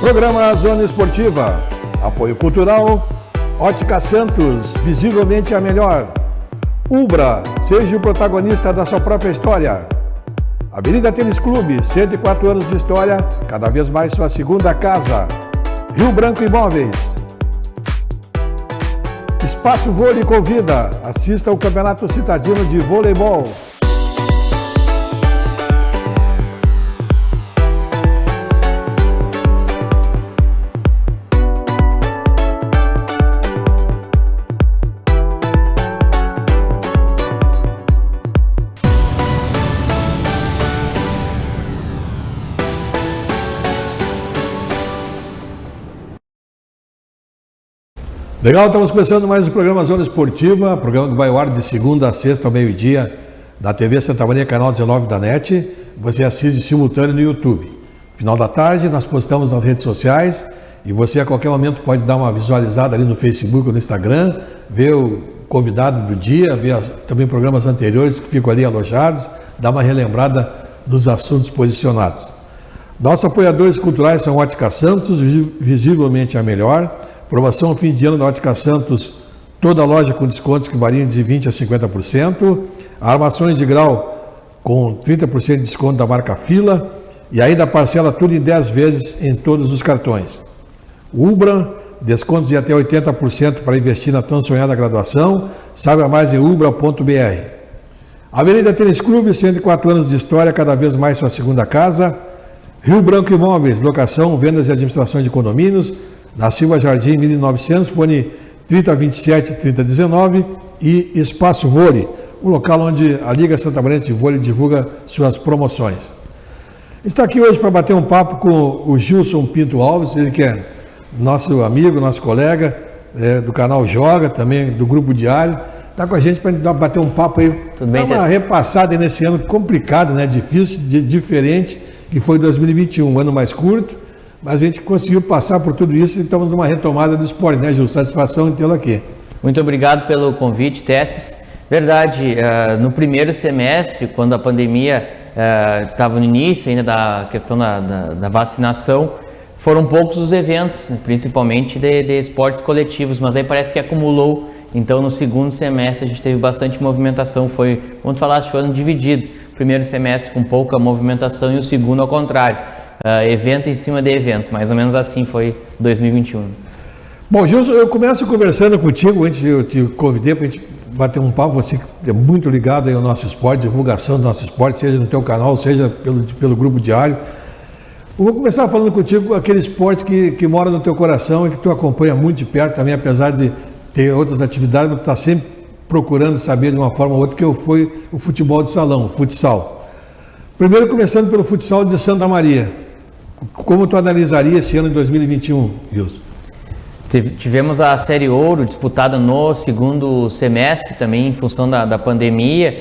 Programa Zona Esportiva. Apoio cultural. Ótica Santos, visivelmente a melhor. Ubra, seja o protagonista da sua própria história. Avenida Tênis Clube, 104 anos de história, cada vez mais sua segunda casa. Rio Branco Imóveis. Espaço Vôlei convida, assista ao Campeonato Citadino de Voleibol. Legal, estamos começando mais um programa Zona Esportiva, programa que vai ao ar de segunda a sexta ao meio-dia, da TV Santa Maria, canal 19 da NET. Você assiste simultâneo no YouTube. Final da tarde, nós postamos nas redes sociais e você a qualquer momento pode dar uma visualizada ali no Facebook ou no Instagram, ver o convidado do dia, ver também programas anteriores que ficam ali alojados, dar uma relembrada dos assuntos posicionados. Nossos apoiadores culturais são Ótica Santos, visivelmente a melhor. Promoção fim de ano da Ótica Santos, toda loja com descontos que variam de 20% a 50%. Armações de grau com 30% de desconto da marca Fila. E ainda parcela tudo em 10 vezes em todos os cartões. Ubra, descontos de até 80% para investir na tão sonhada graduação. Saiba mais em ubra.br. Avenida Tênis Clube, 104 anos de história, cada vez mais sua segunda casa. Rio Branco Imóveis, locação, vendas e administração de condomínios. Na Silva Jardim 1900, fone 3027-3019 e Espaço Vôlei, o local onde a Liga Santamanense de Vôlei divulga suas promoções. Está aqui hoje para bater um papo com o Gilson Pinto Alves, ele que é nosso amigo, nosso colega do canal Joga, também do Grupo Diário. Está com a gente para bater um papo aí. Tudo bem, uma repassada nesse ano complicado, né? Difícil, diferente, que foi 2021, um ano mais curto. Mas a gente conseguiu passar por tudo isso e estamos numa retomada do esporte, né, Gil? Satisfação em tê-lo aqui. Muito obrigado pelo convite, Tesses. Verdade, no primeiro semestre, quando a pandemia estava no início ainda da questão da vacinação, foram poucos os eventos, principalmente de esportes coletivos, mas aí parece que acumulou. Então, no segundo semestre, a gente teve bastante movimentação. Foi, como tu falaste, foi ano dividido. Primeiro semestre com pouca movimentação e o segundo ao contrário. Evento em cima de evento, mais ou menos assim foi 2021. Bom, Gilson, eu começo conversando contigo, antes eu te convidei para a gente bater um papo, você que é muito ligado aí ao nosso esporte, divulgação do nosso esporte, seja no teu canal, seja pelo Grupo Diário. Eu vou começar falando contigo aquele esporte que mora no teu coração e que tu acompanha muito de perto também, apesar de ter outras atividades, mas tu está sempre procurando saber de uma forma ou outra, que foi o futebol de salão, o futsal. Primeiro começando pelo futsal de Santa Maria. Como tu analisaria esse ano de 2021, Gilson? Tivemos a Série Ouro disputada no segundo semestre, também em função da pandemia.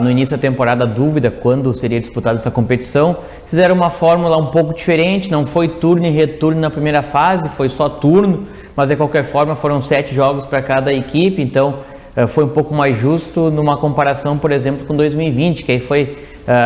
No início da temporada, dúvida quando seria disputada essa competição. Fizeram uma fórmula um pouco diferente, não foi turno e retorno na primeira fase, foi só turno, mas de qualquer forma foram 7 jogos para cada equipe, então foi um pouco mais justo numa comparação, por exemplo, com 2020, que aí foi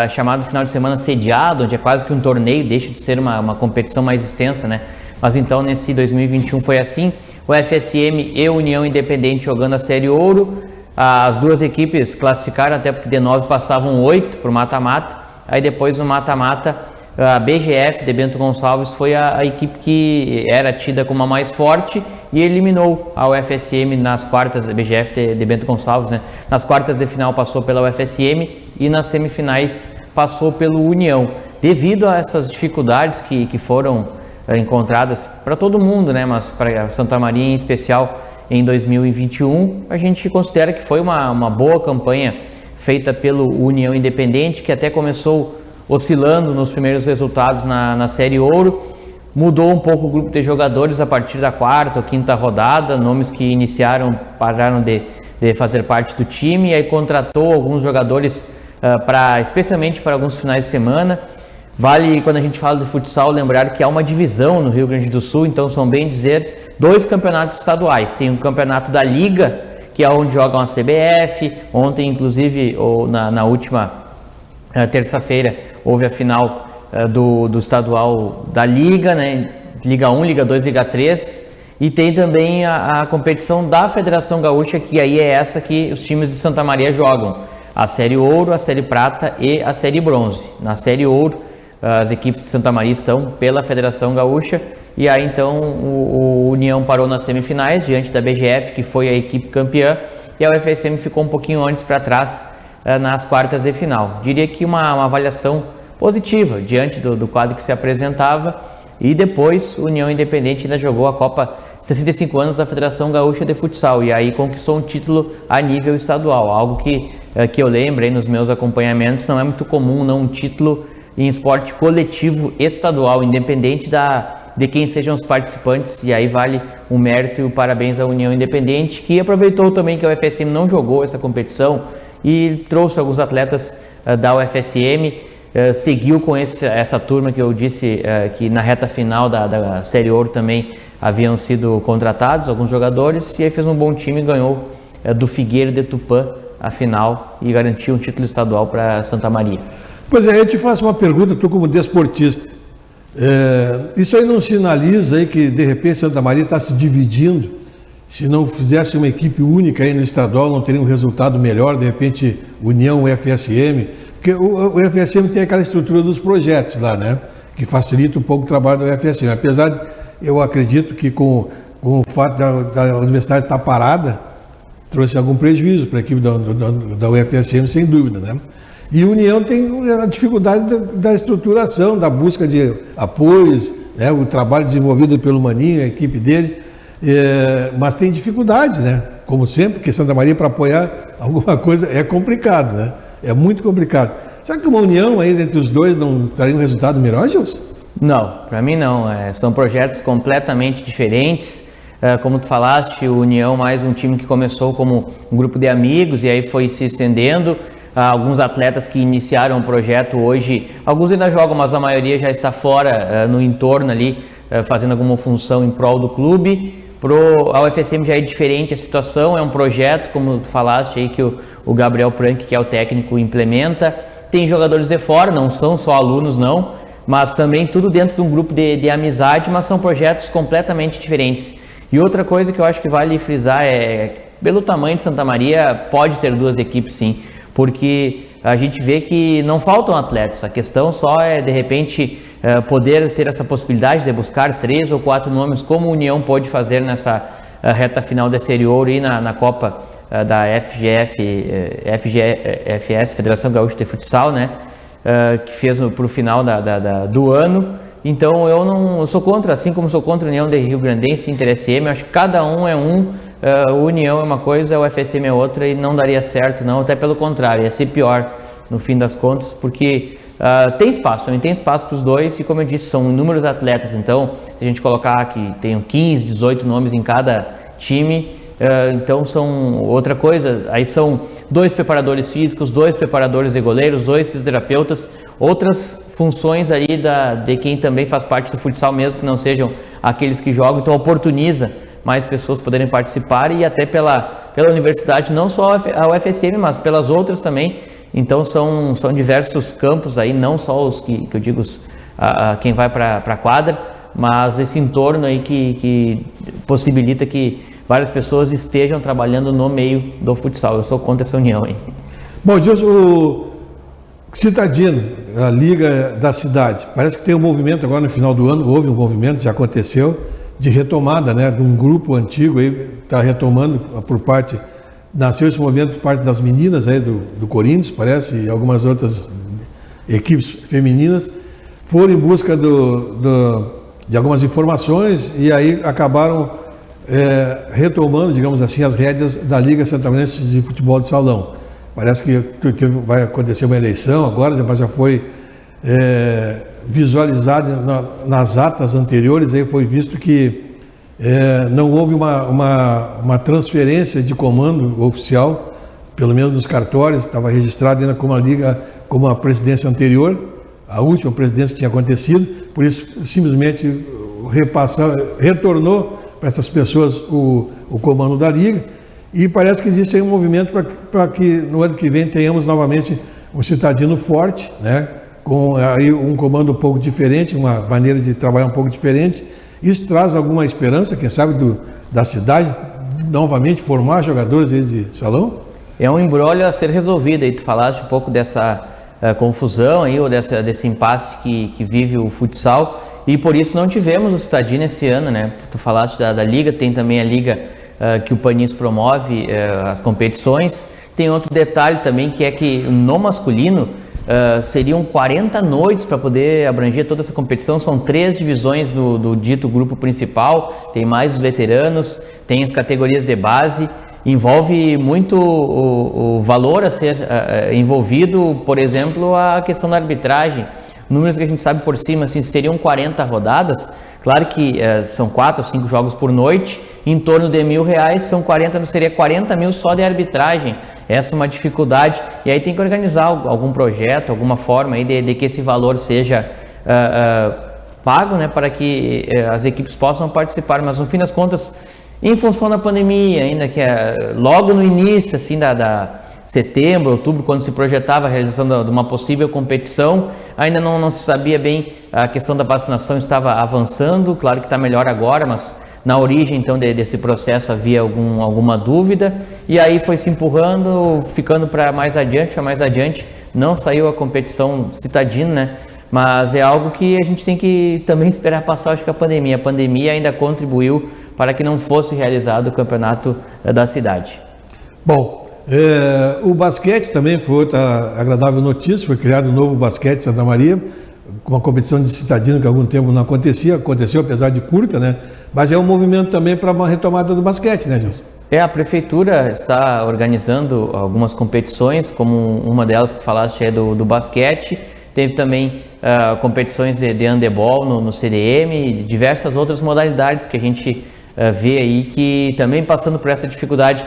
chamado final de semana sediado, onde é quase que um torneio, deixa de ser uma competição mais extensa, né? Mas então nesse 2021 foi assim, o FSM e União Independente jogando a Série Ouro, as duas equipes classificaram, até porque de 9 passavam 8 para o mata-mata, aí depois no mata-mata a BGF de Bento Gonçalves foi a equipe que era tida como a mais forte e eliminou a UFSM nas quartas, a BGF de Bento Gonçalves, né? Nas quartas de final passou pela UFSM e nas semifinais passou pelo União. Devido a essas dificuldades que foram encontradas para todo mundo, né? Mas para Santa Maria em especial em 2021, a gente considera que foi uma boa campanha feita pelo União Independente, que até começou oscilando nos primeiros resultados na Série Ouro, mudou um pouco o grupo de jogadores a partir da quarta ou quinta rodada, nomes que pararam de fazer parte do time, e aí contratou alguns jogadores especialmente para alguns finais de semana. Vale, quando a gente fala de futsal, lembrar que há uma divisão no Rio Grande do Sul, então são bem dizer 2 campeonatos estaduais. Tem o campeonato da Liga, que é onde jogam a CBF, ontem inclusive, ou na última terça-feira, houve a final do estadual da Liga, né, Liga 1, Liga 2, Liga 3, e tem também a competição da Federação Gaúcha, que aí é essa que os times de Santa Maria jogam, a Série Ouro, a Série Prata e a Série Bronze. Na Série Ouro, as equipes de Santa Maria estão pela Federação Gaúcha, e aí então o União parou nas semifinais, diante da BGF, que foi a equipe campeã, e a UFSM ficou um pouquinho antes para trás nas quartas de final. Diria que uma avaliação positiva diante do quadro que se apresentava, e depois o União Independente ainda jogou a Copa 65 anos da Federação Gaúcha de Futsal, e aí conquistou um título a nível estadual, algo que eu lembro aí nos meus acompanhamentos, não é muito comum, não, um título em esporte coletivo estadual, independente de quem sejam os participantes, e aí vale o mérito e o parabéns à União Independente, que aproveitou também que a UFSM não jogou essa competição e trouxe alguns atletas da UFSM, seguiu com essa turma que eu disse que na reta final da Série Ouro também haviam sido contratados alguns jogadores, e aí fez um bom time e ganhou do Figueira de Tupã a final e garantiu um título estadual para Santa Maria. Pois é, eu te faço uma pergunta, tu como desportista, isso aí não sinaliza aí que de repente Santa Maria está se dividindo? Se não fizesse uma equipe única aí no estadual, não teria um resultado melhor, de repente União, UFSM, porque o UFSM tem aquela estrutura dos projetos lá, né, que facilita um pouco o trabalho do UFSM, apesar de eu acredito que com o fato da universidade estar parada, trouxe algum prejuízo para a equipe da UFSM, sem dúvida, né? E a União tem a dificuldade da estruturação, da busca de apoios, né? O trabalho desenvolvido pelo Maninho, a equipe dele, mas tem dificuldades, né? Como sempre, porque Santa Maria para apoiar alguma coisa é complicado, né? É muito complicado. Será que uma união aí entre os dois não traria um resultado melhor, Gilson? Não, para mim não. São projetos completamente diferentes. Como tu falaste, o União mais um time que começou como um grupo de amigos e aí foi se estendendo. Alguns atletas que iniciaram o projeto hoje, alguns ainda jogam, mas a maioria já está fora, no entorno ali, fazendo alguma função em prol do clube. A UFSM já é diferente a situação, é um projeto, como tu falaste aí, que o Gabriel Prank, que é o técnico, implementa. Tem jogadores de fora, não são só alunos não, mas também tudo dentro de um grupo de amizade, mas são projetos completamente diferentes. E outra coisa que eu acho que vale frisar pelo tamanho de Santa Maria, pode ter duas equipes sim, porque a gente vê que não faltam atletas, a questão só é de repente poder ter essa possibilidade de buscar 3 ou 4 nomes, como a União pode fazer nessa reta final da Série Ouro e na Copa da FGFS, Federação Gaúcha de Futsal, né, que fez para o final do ano. Então eu sou contra, assim como sou contra a União de Rio Grandense e Inter SM, acho que cada um é um, União é uma coisa, o FSM é outra, e não daria certo não, até pelo contrário, ia ser pior no fim das contas, porque tem espaço, também tem espaço para os dois, e como eu disse, são inúmeros atletas, então se a gente colocar que tem 15, 18 nomes em cada time, então são outra coisa, aí são 2 preparadores físicos, 2 preparadores de goleiros, 2 fisioterapeutas, outras funções ali de quem também faz parte do futsal mesmo, que não sejam aqueles que jogam, então oportuniza mais pessoas poderem participar, e até pela universidade, não só a UFSM, mas pelas outras também. Então são diversos campos aí, não só os que eu digo, quem vai para a quadra, mas esse entorno aí que possibilita que várias pessoas estejam trabalhando no meio do futsal. Eu sou contra essa união aí. Bom, Gilson, o Citadino, a Liga da Cidade, parece que tem um movimento agora no final do ano, houve um movimento, já aconteceu, de retomada, né, de um grupo antigo aí, está retomando por parte, nasceu esse movimento por parte das meninas aí do Corinthians, parece, e algumas outras equipes femininas, foram em busca de algumas informações e aí acabaram retomando, digamos assim, as rédeas da Liga Santamanense de Futebol de Salão. Parece que vai acontecer uma eleição agora, mas já foi visualizado nas atas anteriores, aí foi visto que não houve uma transferência de comando oficial, pelo menos nos cartórios, estava registrado ainda como a Liga, como a presidência anterior, a última presidência que tinha acontecido, por isso simplesmente retornou para essas pessoas o comando da Liga, e parece que existe aí um movimento para que no ano que vem tenhamos novamente um Citadino forte, né, com aí um comando um pouco diferente, uma maneira de trabalhar um pouco diferente, Isso traz alguma esperança, quem sabe, da cidade novamente formar jogadores de salão? É um imbróglio a ser resolvido. Aí tu falaste um pouco dessa confusão aí, ou desse impasse que vive o futsal, e por isso não tivemos o Citadino esse ano, né? Tu falaste da Liga, tem também a Liga que o Panis promove as competições. Tem outro detalhe também, que é que no masculino seriam 40 noites para poder abranger toda essa competição. São 3 divisões do dito grupo principal, tem mais os veteranos, tem as categorias de base. Envolve muito o valor a ser envolvido, por exemplo, a questão da arbitragem. Números que a gente sabe por cima, assim, seriam 40 rodadas. Claro que são 4 ou 5 jogos por noite, em torno de R$1.000, são 40, seria 40 mil só de arbitragem. Essa é uma dificuldade, e aí tem que organizar algum projeto, alguma forma aí de que esse valor seja pago, né, para que as equipes possam participar, mas no fim das contas, em função da pandemia, ainda que logo no início, assim, da setembro, outubro, quando se projetava a realização de uma possível competição, ainda não se sabia bem, a questão da vacinação estava avançando, claro que está melhor agora, mas na origem então desse processo havia alguma dúvida, e aí foi se empurrando, ficando para mais adiante, não saiu a competição Citadino, né? Mas é algo que a gente tem que também esperar passar, acho que a pandemia ainda contribuiu para que não fosse realizado o campeonato da cidade. Bom, o basquete também foi outra agradável notícia, foi criado um novo basquete Santa Maria, com uma competição de Citadino que há algum tempo não aconteceu apesar de curta, né? Mas é um movimento também para uma retomada do basquete, né, Gilson? A prefeitura está organizando algumas competições, como uma delas que falaste é do basquete. Teve também competições de handebol no CDM, diversas outras modalidades que a gente vê aí que também passando por essa dificuldade.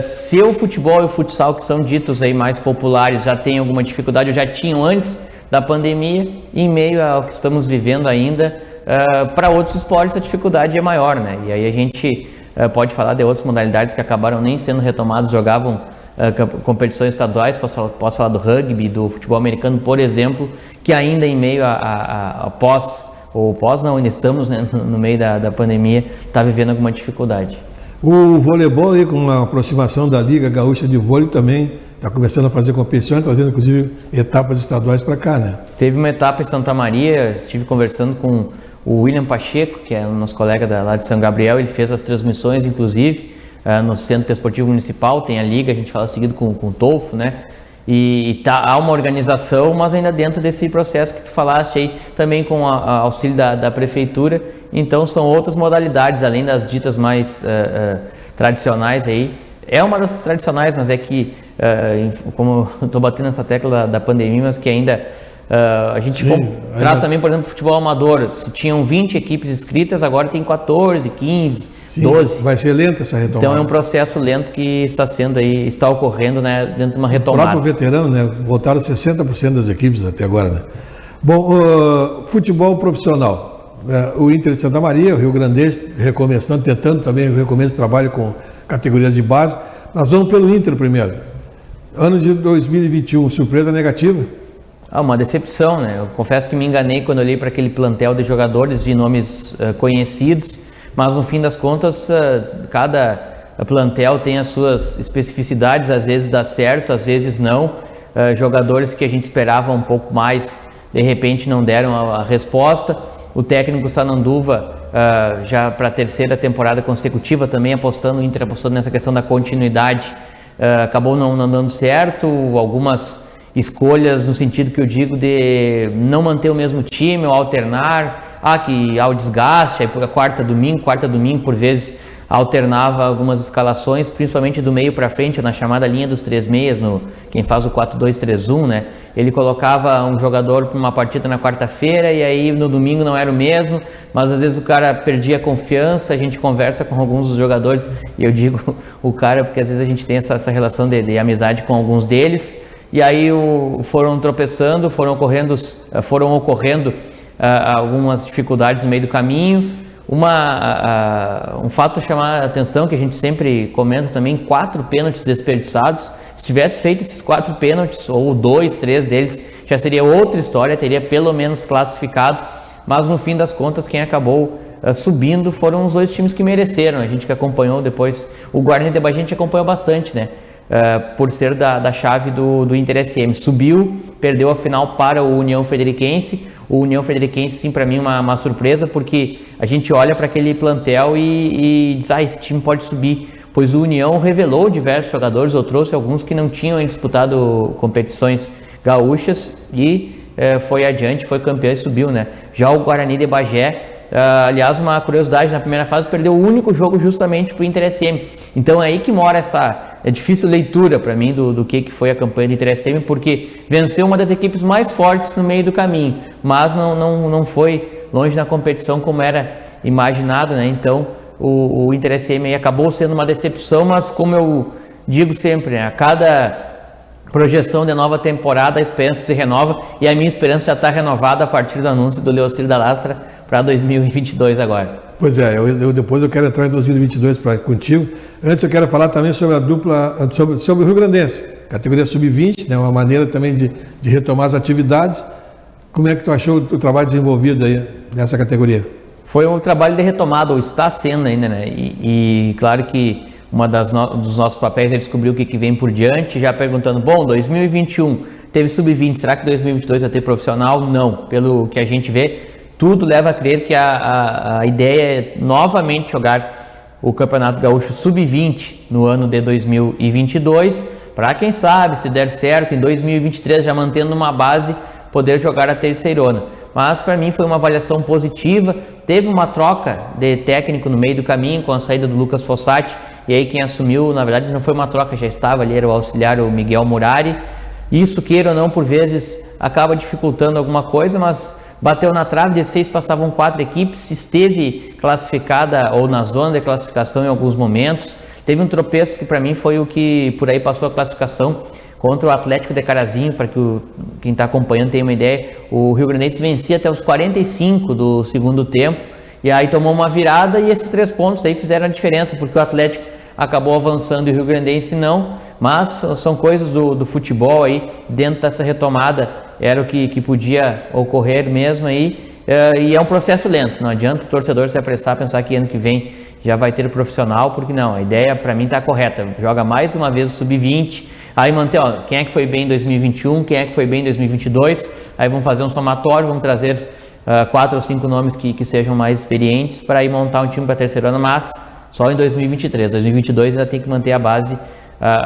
Se o futebol e o futsal, que são ditos aí mais populares, já tem alguma dificuldade, ou já tinham antes da pandemia, em meio ao que estamos vivendo ainda, para outros esportes a dificuldade é maior, né? E aí a gente pode falar de outras modalidades que acabaram nem sendo retomadas, jogavam competições estaduais, posso falar do rugby, do futebol americano, por exemplo, que ainda em meio ainda estamos, né, no meio da pandemia, está vivendo alguma dificuldade. O voleibol, aí, com a aproximação da Liga Gaúcha de Vôlei, também está começando a fazer competições, trazendo inclusive etapas estaduais para cá, né? Teve uma etapa em Santa Maria, estive conversando com o William Pacheco, que é o nosso colega lá de São Gabriel, ele fez as transmissões, inclusive, no Centro Desportivo Municipal, tem a Liga, a gente fala seguido com o Tolfo, né? Há uma organização, mas ainda dentro desse processo que tu falaste aí, também com o auxílio da prefeitura. Então são outras modalidades, além das ditas mais tradicionais aí. É uma das tradicionais, mas é que, como eu estou batendo nessa tecla da pandemia, mas que ainda a gente traz também, por exemplo, futebol amador. Se tinham 20 equipes inscritas, agora tem 14, 15, Sim, 12. Vai ser lenta essa retomada. Então é um processo lento que está ocorrendo, né, dentro de uma retomada. O próprio veterano, né, voltaram 60% das equipes até agora, né? Bom, futebol profissional. O Inter de Santa Maria, o Rio Grandense, recomeçando, tentando também o recomeço do trabalho com categorias de base. Nós vamos pelo Inter primeiro. Ano de 2021, surpresa negativa? Uma decepção, né? Eu confesso que me enganei quando olhei para aquele plantel de jogadores de nomes conhecidos, mas no fim das contas, cada plantel tem as suas especificidades, às vezes dá certo, às vezes não. Jogadores que a gente esperava um pouco mais, de repente não deram a resposta. O técnico Sananduva, já para a terceira temporada consecutiva, também apostando nessa questão da continuidade, acabou não dando certo. Algumas escolhas no sentido que eu digo de não manter o mesmo time ou alternar, que há o desgaste, aí por quarta domingo, por vezes alternava algumas escalações, principalmente do meio para frente, na chamada linha dos 3 meias, quem faz o 4-2-3-1, né? Ele colocava um jogador para uma partida na quarta-feira e aí no domingo não era o mesmo, mas às vezes o cara perdia a confiança. A gente conversa com alguns dos jogadores e eu digo o cara porque às vezes a gente tem essa relação de amizade com alguns deles, e aí foram tropeçando, foram ocorrendo algumas dificuldades no meio do caminho. Um fato a chamar a atenção, que a gente sempre comenta também: 4 pênaltis desperdiçados. Se tivesse feito esses 4 pênaltis, ou 2, 3 deles, já seria outra história, teria pelo menos classificado, mas no fim das contas quem acabou subindo, foram os dois times que mereceram. A gente que acompanhou depois, o Guarani de Bagé a gente acompanhou bastante, né? Por ser da chave do Inter SM. Subiu, perdeu a final para o União Frederiquense. O União Frederiquense, sim, para mim uma surpresa, porque a gente olha para aquele plantel e diz, esse time pode subir. Pois o União revelou diversos jogadores, ou trouxe alguns que não tinham disputado competições gaúchas e foi adiante, foi campeão e subiu, né? Já o Guarani de Bagé, aliás, uma curiosidade, na primeira fase perdeu o único jogo justamente para o Inter SM. Então é aí que mora essa difícil leitura para mim do que foi a campanha do Inter SM, porque venceu uma das equipes mais fortes no meio do caminho, mas não foi longe na competição como era imaginado, né? Então o Inter SM aí acabou sendo uma decepção, mas como eu digo sempre, né? A cada projeção de nova temporada, a esperança se renova, e a minha esperança já está renovada a partir do anúncio do Leocir da Lastra para 2022 agora. Pois é, depois eu quero entrar em 2022 contigo. Antes eu quero falar também sobre a dupla, sobre o Rio Grandense, categoria sub-20, né, uma maneira também de retomar as atividades. Como é que tu achou o trabalho desenvolvido aí nessa categoria? Foi um trabalho de retomada, ou está sendo ainda, né? E claro que dos nossos papéis é descobrir o que vem por diante, já perguntando, 2021 teve sub-20, será que 2022 vai ter profissional? Não, pelo que a gente vê, tudo leva a crer que a ideia é novamente jogar o Campeonato Gaúcho sub-20 no ano de 2022, para quem sabe, se der certo, em 2023 já mantendo uma base, poder jogar a terceirona. Mas para mim foi uma avaliação positiva. Teve uma troca de técnico no meio do caminho com a saída do Lucas Fossati, e aí quem assumiu, na verdade não foi uma troca, já estava ali, era o auxiliar, o Miguel Murari. Isso, queira ou não, por vezes acaba dificultando alguma coisa, mas bateu na trave, de 6 passavam 4 equipes, esteve classificada ou na zona de classificação em alguns momentos. Teve um tropeço que para mim foi o que por aí passou a classificação, contra o Atlético de Carazinho, para que quem está acompanhando tenha uma ideia. O Rio Grandense vencia até os 45 do segundo tempo, e aí tomou uma virada, e esses 3 pontos aí fizeram a diferença, porque o Atlético acabou avançando e o Rio Grandense não, mas são coisas do futebol aí, dentro dessa retomada, era o que podia ocorrer mesmo aí, e é um processo lento, não adianta o torcedor se apressar, pensar que ano que vem já vai ter profissional, porque não, a ideia para mim está correta, joga mais uma vez o sub-20, aí manter, quem é que foi bem em 2021, quem é que foi bem em 2022, aí vamos fazer um somatório, vamos trazer 4 ou 5 nomes que sejam mais experientes para ir montar um time para a terceirona, mas só em 2023, 2022 ainda tem que manter a base,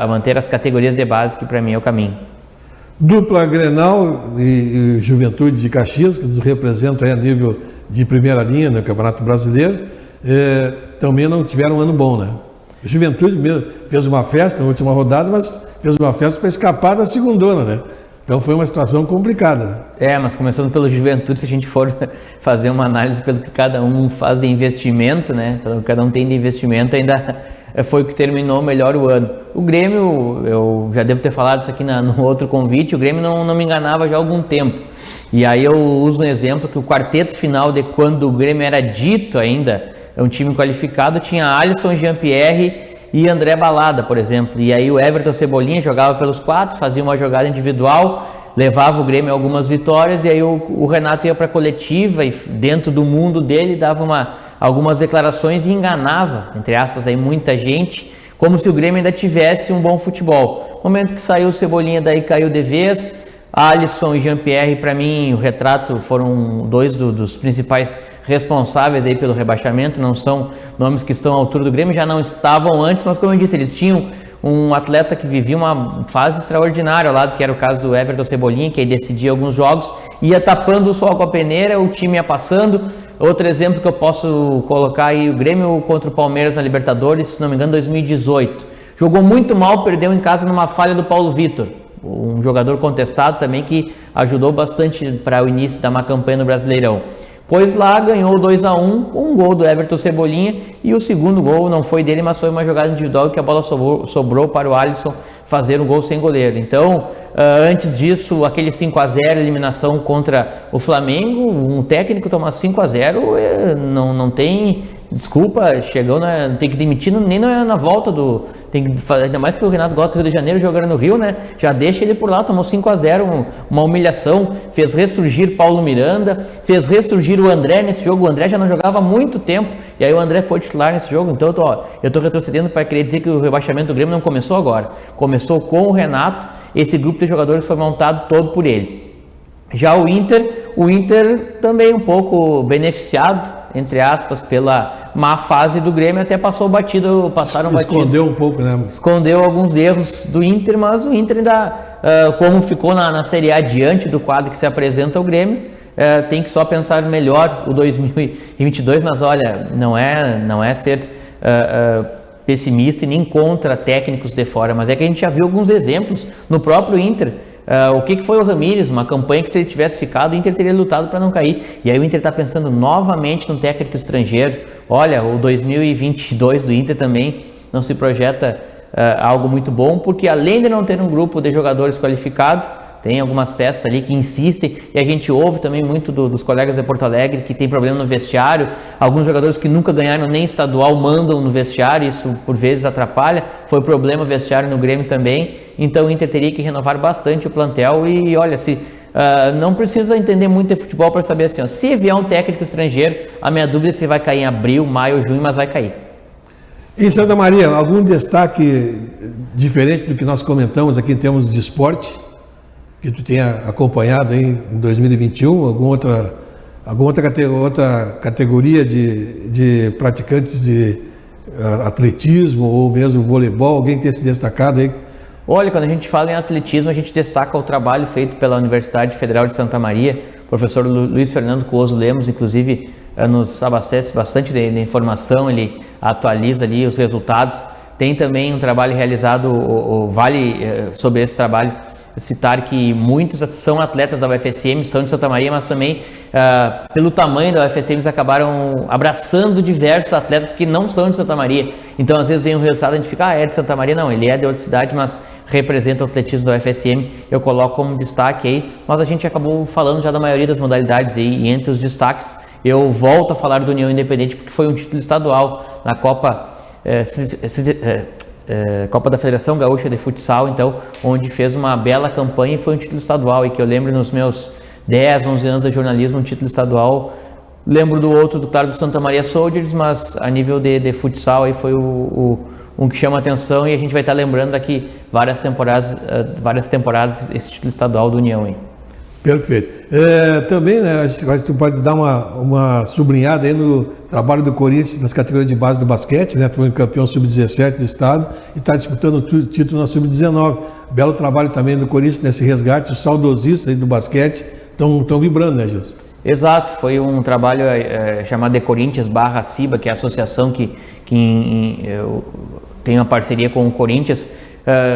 manter as categorias de base, que para mim é o caminho. Dupla Grenal e Juventude de Caxias, que nos representam aí a nível de primeira linha no Campeonato Brasileiro, também não tiveram um ano bom, né? A Juventude mesmo fez uma festa na última rodada, mas fez uma festa para escapar da segundona, né? Então foi uma situação complicada. Mas começando pelo Juventude, se a gente for fazer uma análise pelo que cada um faz de investimento, né? Pelo que cada um tem de investimento, ainda foi o que terminou melhor o ano. O Grêmio, eu já devo ter falado isso aqui no outro convite, o Grêmio não me enganava já há algum tempo. E aí eu uso um exemplo que o quarteto final de quando o Grêmio era dito ainda, é um time qualificado, tinha Alisson, Jean-Pierre e André Balada, por exemplo. E aí o Everton Cebolinha jogava pelos 4, fazia uma jogada individual, levava o Grêmio a algumas vitórias, e aí o Renato ia para a coletiva e dentro do mundo dele dava algumas declarações e enganava, entre aspas, aí, muita gente, como se o Grêmio ainda tivesse um bom futebol. No momento que saiu o Cebolinha, daí caiu de vez. Alisson e Jean-Pierre, para mim, o retrato foram 2 dos principais responsáveis aí pelo rebaixamento, não são nomes que estão à altura do Grêmio, já não estavam antes, mas como eu disse, eles tinham um atleta que vivia uma fase extraordinária ao lado, que era o caso do Everton Cebolinha, que aí decidia alguns jogos, ia tapando o sol com a peneira, o time ia passando. Outro exemplo que eu posso colocar aí, o Grêmio contra o Palmeiras na Libertadores, se não me engano, 2018. Jogou muito mal, perdeu em casa numa falha do Paulo Vitor, um jogador contestado também que ajudou bastante para o início da má campanha no Brasileirão. Pois lá ganhou 2-1 com um gol do Everton Cebolinha, e o segundo gol não foi dele, mas foi uma jogada individual que a bola sobrou para o Alisson fazer um gol sem goleiro. Então, antes disso, aquele 5-0, eliminação contra o Flamengo, um técnico tomar 5-0 não tem Desculpa, chegou, tem que demitir nem na volta do... Tem que fazer, ainda mais que o Renato gosta do Rio de Janeiro, jogando no Rio, né? Já deixa ele por lá, tomou 5-0, uma humilhação, fez ressurgir Paulo Miranda, fez ressurgir o André nesse jogo. O André já não jogava há muito tempo, e aí o André foi titular nesse jogo. Então eu tô retrocedendo para querer dizer que o rebaixamento do Grêmio não começou agora. Começou com o Renato, esse grupo de jogadores foi montado todo por ele. Já o Inter também um pouco beneficiado, entre aspas, pela má fase do Grêmio, até passaram batidos. Escondeu um pouco, né? Escondeu alguns erros do Inter, mas o Inter ainda, como ficou na Série A diante do quadro que se apresenta ao Grêmio, tem que só pensar melhor o 2022, mas olha, não é ser pessimista e nem contra técnicos de fora, mas é que a gente já viu alguns exemplos no próprio Inter. O que foi o Ramírez? Uma campanha que, se ele tivesse ficado, o Inter teria lutado para não cair. E aí o Inter está pensando novamente no técnico estrangeiro. Olha, o 2022 do Inter também não se projeta algo muito bom, porque além de não ter um grupo de jogadores qualificado, tem algumas peças ali que insistem, e a gente ouve também muito dos colegas de Porto Alegre que tem problema no vestiário. Alguns jogadores que nunca ganharam nem estadual mandam no vestiário, isso por vezes atrapalha. Foi problema vestiário no Grêmio também. Então o Inter teria que renovar bastante o plantel e olha, não precisa entender muito de futebol para saber assim, se vier um técnico estrangeiro, a minha dúvida é se vai cair em abril, maio, junho, mas vai cair. Em Santa Maria, algum destaque diferente do que nós comentamos aqui em termos de esporte, que tu tenha acompanhado aí em 2021, alguma outra categoria de praticantes de atletismo ou mesmo voleibol, alguém que tenha se destacado aí? Olha, quando a gente fala em atletismo, a gente destaca o trabalho feito pela Universidade Federal de Santa Maria. O professor Luiz Fernando Cuoso Lemos, inclusive, nos abastece bastante de informação, ele atualiza ali os resultados. Tem também um trabalho realizado, vale sobre esse trabalho citar que muitos são atletas da UFSM, são de Santa Maria, mas também pelo tamanho da UFSM eles acabaram abraçando diversos atletas que não são de Santa Maria. Então às vezes vem um resultado e a gente fica, é de Santa Maria, não, ele é de outra cidade, mas representa o atletismo da UFSM, eu coloco como destaque aí, mas a gente acabou falando já da maioria das modalidades aí, e entre os destaques eu volto a falar do União Independente porque foi um título estadual na Copa Copa da Federação Gaúcha de Futsal, então, onde fez uma bela campanha e foi um título estadual, e que eu lembro nos meus 10, 11 anos de jornalismo, um título estadual. Lembro do outro, claro, do Santa Maria Soldiers, mas a nível de futsal aí foi um que chama atenção, e a gente vai estar lembrando daqui várias temporadas esse título estadual do União aí. Perfeito. Também, né, acho que tu pode dar uma sublinhada aí no trabalho do Corinthians nas categorias de base do basquete, né? Tu foi campeão sub-17 do estado e está disputando o título na sub-19. Belo trabalho também do Corinthians nesse resgate, os saudosistas aí do basquete estão vibrando, né, Gilson? Exato, foi um trabalho chamado de Corinthians /CIBA, que é a associação que tem uma parceria com o Corinthians,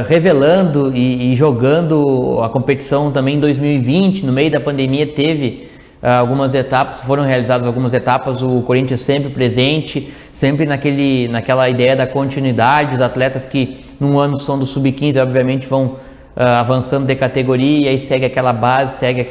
revelando e jogando a competição também em 2020, no meio da pandemia teve algumas etapas, foram realizadas algumas etapas, o Corinthians sempre presente, sempre naquela ideia da continuidade, os atletas que num ano são do sub-15, obviamente vão avançando de categoria, e aí segue aquela base, segue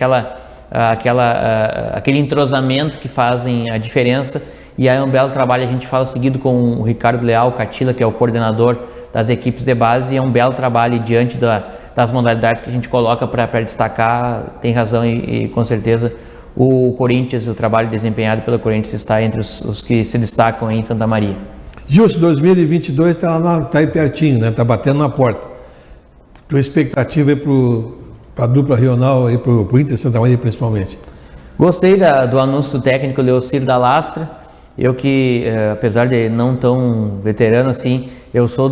aquele entrosamento que fazem a diferença, e aí é um belo trabalho, a gente fala seguido com o Ricardo Leal Catila, que é o coordenador das equipes de base, e é um belo trabalho diante das modalidades que a gente coloca para destacar. Tem razão e com certeza o Corinthians, o trabalho desempenhado pelo Corinthians está entre os que se destacam aí em Santa Maria. Gilson, 2022 está aí pertinho, né? Está batendo na porta. Tua expectativa aí para a dupla regional, para o Inter Santa Maria principalmente? Gostei do anúncio do técnico Leocir da Lastra. Eu que, apesar de não tão veterano assim, eu sou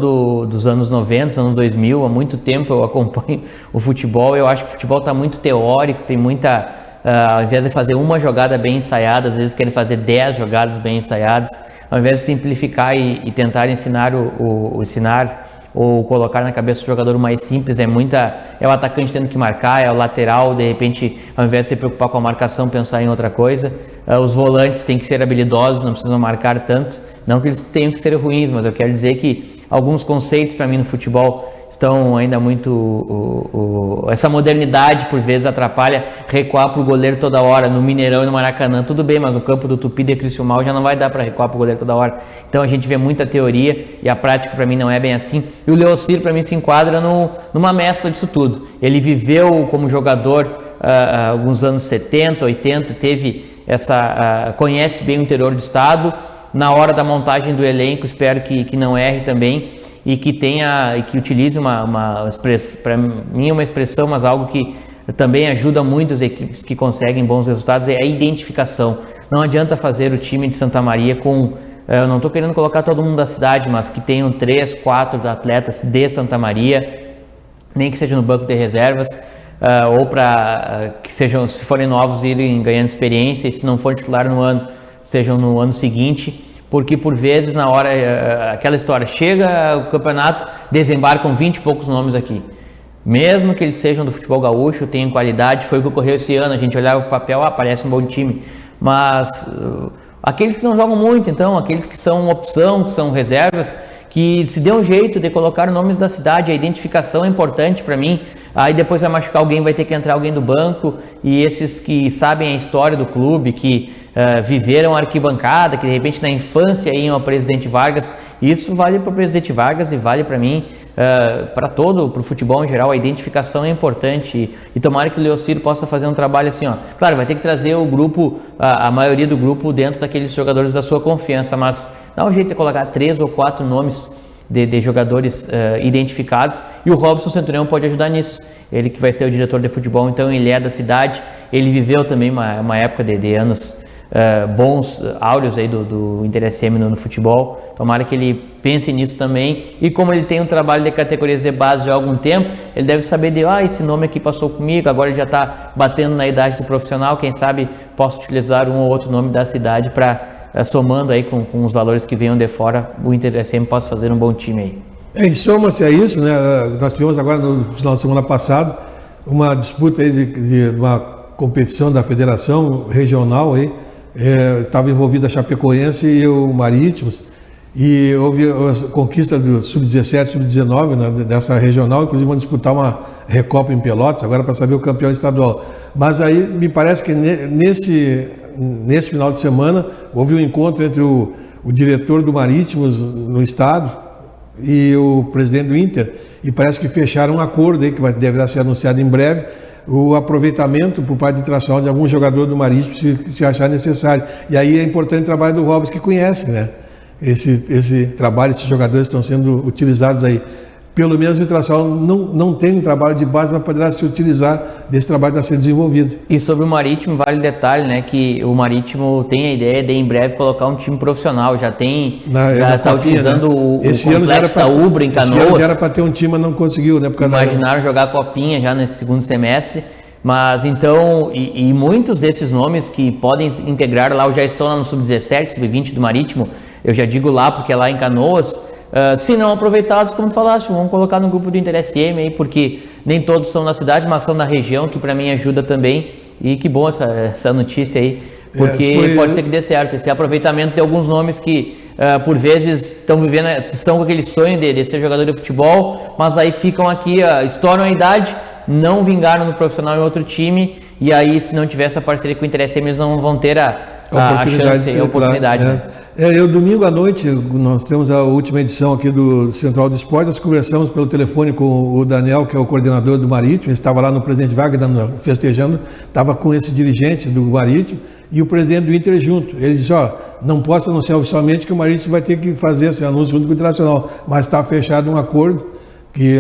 dos anos 90, anos 2000, há muito tempo eu acompanho o futebol. Eu acho que o futebol está muito teórico, tem muita... ao invés de fazer uma jogada bem ensaiada, às vezes querem fazer 10 jogadas bem ensaiadas. Ao invés de simplificar e tentar ensinar ensinar ou colocar na cabeça do jogador mais simples, é o atacante tendo que marcar, é o lateral, de repente, ao invés de se preocupar com a marcação, pensar em outra coisa. Os volantes têm que ser habilidosos, não precisam marcar tanto. Não que eles tenham que ser ruins, mas eu quero dizer que alguns conceitos para mim no futebol estão ainda muito... essa modernidade por vezes atrapalha recuar para o goleiro toda hora, no Mineirão e no Maracanã, tudo bem, mas no campo do Tupi de Criciúmal já não vai dar para recuar para o goleiro toda hora. Então a gente vê muita teoria e a prática para mim não é bem assim. E o Leocir para mim se enquadra numa mescla disso tudo. Ele viveu como jogador alguns anos 70, 80, teve conhece bem o interior do estado. Na hora da montagem do elenco, espero que não erre também e que utilize uma expressão, mas algo que também ajuda muito as equipes que conseguem bons resultados, é a identificação. Não adianta fazer o time de Santa Maria com, eu não estou querendo colocar todo mundo da cidade, mas que tenham 3, 4 atletas de Santa Maria, nem que seja no banco de reservas, ou para que sejam, se forem novos, irem ganhando experiência, e se não for titular no ano, sejam no ano seguinte, porque por vezes na hora, aquela história, chega o campeonato, desembarcam 20 e poucos nomes aqui, mesmo que eles sejam do futebol gaúcho, tenham qualidade, foi o que ocorreu esse ano, a gente olhava o papel, parece um bom time, mas aqueles que não jogam muito, então, aqueles que são opção, que são reservas, que se dê um jeito de colocar nomes da cidade, a identificação é importante para mim, aí depois vai machucar alguém, vai ter que entrar alguém do banco, e esses que sabem a história do clube, que viveram a arquibancada, que de repente na infância iam ao Presidente Vargas, isso vale para o Presidente Vargas e vale para mim, para o futebol em geral, a identificação é importante, e tomara que o Leocir possa fazer um trabalho assim, claro, vai ter que trazer o grupo, a maioria do grupo dentro daqueles jogadores da sua confiança, mas dá um jeito de colocar 3 ou 4 nomes de jogadores identificados, e o Robson Centurião pode ajudar nisso, ele que vai ser o diretor de futebol, então ele é da cidade, ele viveu também uma época de anos bons, áureos aí do Inter SM no futebol, tomara que ele pense nisso também, e como ele tem um trabalho de categorias de base já há algum tempo, ele deve saber esse nome aqui passou comigo, agora ele já está batendo na idade do profissional, quem sabe posso utilizar um ou outro nome da cidade para somando aí com os valores que venham de fora, o Inter SM possa fazer um bom time aí. E soma-se a isso, né? Nós tivemos agora no final de semana passado uma disputa aí de uma competição da federação regional aí, estava envolvida a Chapecoense e o Marítimos, e houve a conquista do Sub-17, Sub-19, né, dessa regional, inclusive vão disputar uma Recopa em Pelotas, agora para saber o campeão estadual. Mas aí me parece que nesse final de semana houve um encontro entre o diretor do Marítimos no estado e o presidente do Inter, e parece que fecharam um acordo aí que deverá ser anunciado em breve, o aproveitamento por parte de Internacional de algum jogador do Marítimo se achar necessário. E aí é importante o trabalho do Robson, que conhece, né? Esse trabalho, esses jogadores estão sendo utilizados aí. Pelo menos o Internacional não tem um trabalho de base, mas poderá se utilizar desse trabalho que está sendo desenvolvido. E sobre o Marítimo, vale o detalhe, né, que o Marítimo tem a ideia de em breve colocar um time profissional, já está utilizando, né, o complexo da Ubra em Canoas. Esse ano já era para ter um time, mas não conseguiu, né? Imaginaram jogar a Copinha já nesse segundo semestre, mas então, e muitos desses nomes que podem integrar lá, já estão lá no Sub-17, Sub-20 do Marítimo, eu já digo lá porque é lá em Canoas. Se não aproveitados, como falaste, vamos colocar no grupo do Inter SM aí, porque nem todos são na cidade, mas são na região, que para mim ajuda também, e que bom essa notícia aí, porque pode ser que dê certo, esse aproveitamento de alguns nomes que por vezes estão com aquele sonho de ser jogador de futebol, mas aí ficam aqui, estouram a idade, não vingaram no profissional em outro time, e aí se não tiver essa parceria com o Inter SM, eles não vão ter a chance, a oportunidade. Né? Domingo à noite, nós temos a última edição aqui do Central do Esporte, nós conversamos pelo telefone com o Daniel, que é o coordenador do Marítimo, ele estava lá no Presidente Vargas festejando, estava com esse dirigente do Marítimo e o presidente do Inter junto. Ele disse, não posso anunciar oficialmente que o Marítimo vai ter que fazer esse anúncio junto com o Internacional, mas está fechado um acordo que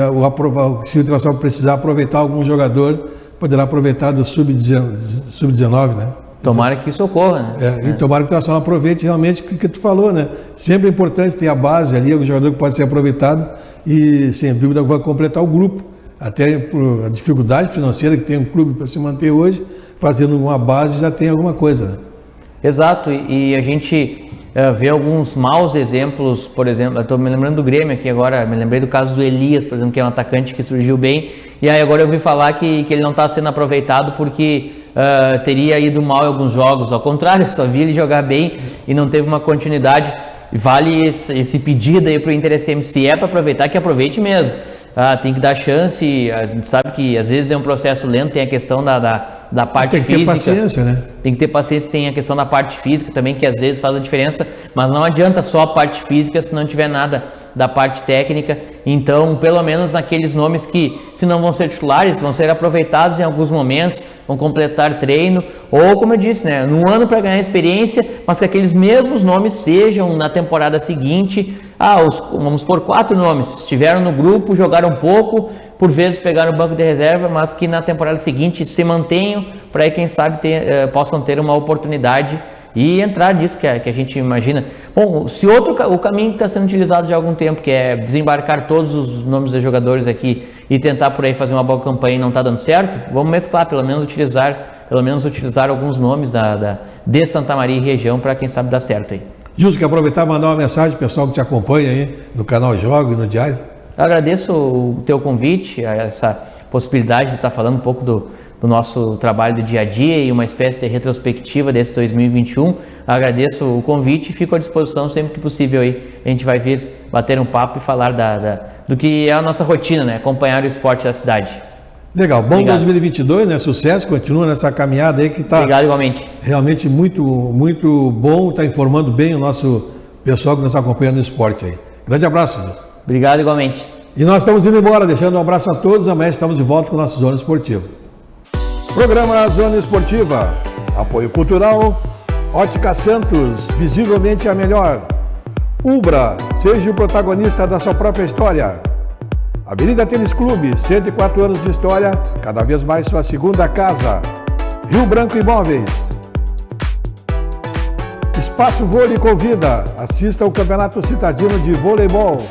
se o Internacional precisar aproveitar algum jogador, poderá aproveitar do Sub-19, né? Tomara que isso ocorra, né? E tomara que o Internacional aproveite realmente o que tu falou, né? Sempre é importante ter a base ali, o jogador que pode ser aproveitado e, sem dúvida, vai completar o grupo. Até por a dificuldade financeira que tem um clube para se manter hoje, fazendo uma base já tem alguma coisa, né? Exato, e a gente vê alguns maus exemplos, por exemplo, estou me lembrando do Grêmio aqui agora, me lembrei do caso do Elias, por exemplo, que é um atacante que surgiu bem, e aí agora eu ouvi falar que ele não está sendo aproveitado porque teria ido mal em alguns jogos. Ao contrário, só vi ele jogar bem e não teve uma continuidade. Vale esse pedido aí para o Inter SM, se é para aproveitar, que aproveite mesmo. Tem que dar chance, a gente sabe que às vezes é um processo lento, tem a questão da parte física. Tem que ter paciência, né? Tem que ter paciência, tem a questão da parte física também, que às vezes faz a diferença, mas não adianta só a parte física se não tiver nada da parte técnica. Então, pelo menos naqueles nomes que, se não vão ser titulares, vão ser aproveitados em alguns momentos, vão completar treino, ou como eu disse, né, num ano para ganhar experiência, mas que aqueles mesmos nomes sejam na temporada seguinte. Vamos por 4 nomes, estiveram no grupo, jogaram pouco, por vezes pegaram o banco de reserva, mas que na temporada seguinte se mantenham, para aí quem sabe possam ter uma oportunidade e entrar nisso que a gente imagina. Bom, se o caminho que está sendo utilizado já há algum tempo, que é desembarcar todos os nomes dos jogadores aqui e tentar por aí fazer uma boa campanha e não está dando certo, vamos mesclar, pelo menos utilizar alguns nomes de Santa Maria e região para quem sabe dar certo aí. Gilson, quer aproveitar e mandar uma mensagem pro pessoal que te acompanha aí no canal Jogo e no Diário? Eu agradeço o teu convite, essa possibilidade de estar falando um pouco do nosso trabalho do dia a dia e uma espécie de retrospectiva desse 2021. Agradeço o convite e fico à disposição sempre que possível aí. A gente vai vir bater um papo e falar do que é a nossa rotina, né? Acompanhar o esporte da cidade. Legal, bom. Obrigado. 2022, né? Sucesso, continua nessa caminhada aí que está realmente muito, muito bom, está informando bem o nosso pessoal que nos acompanha no esporte aí. Grande abraço, Deus. Obrigado igualmente. E nós estamos indo embora, deixando um abraço a todos. Amanhã estamos de volta com o nosso Zona Esportiva. Programa Zona Esportiva, apoio cultural, Ótica Santos, visivelmente a melhor. Ubra, seja o protagonista da sua própria história. Avenida Tênis Clube, 104 anos de história, cada vez mais sua segunda casa. Rio Branco Imóveis. Espaço Vôlei convida, assista ao Campeonato Citadino de Voleibol.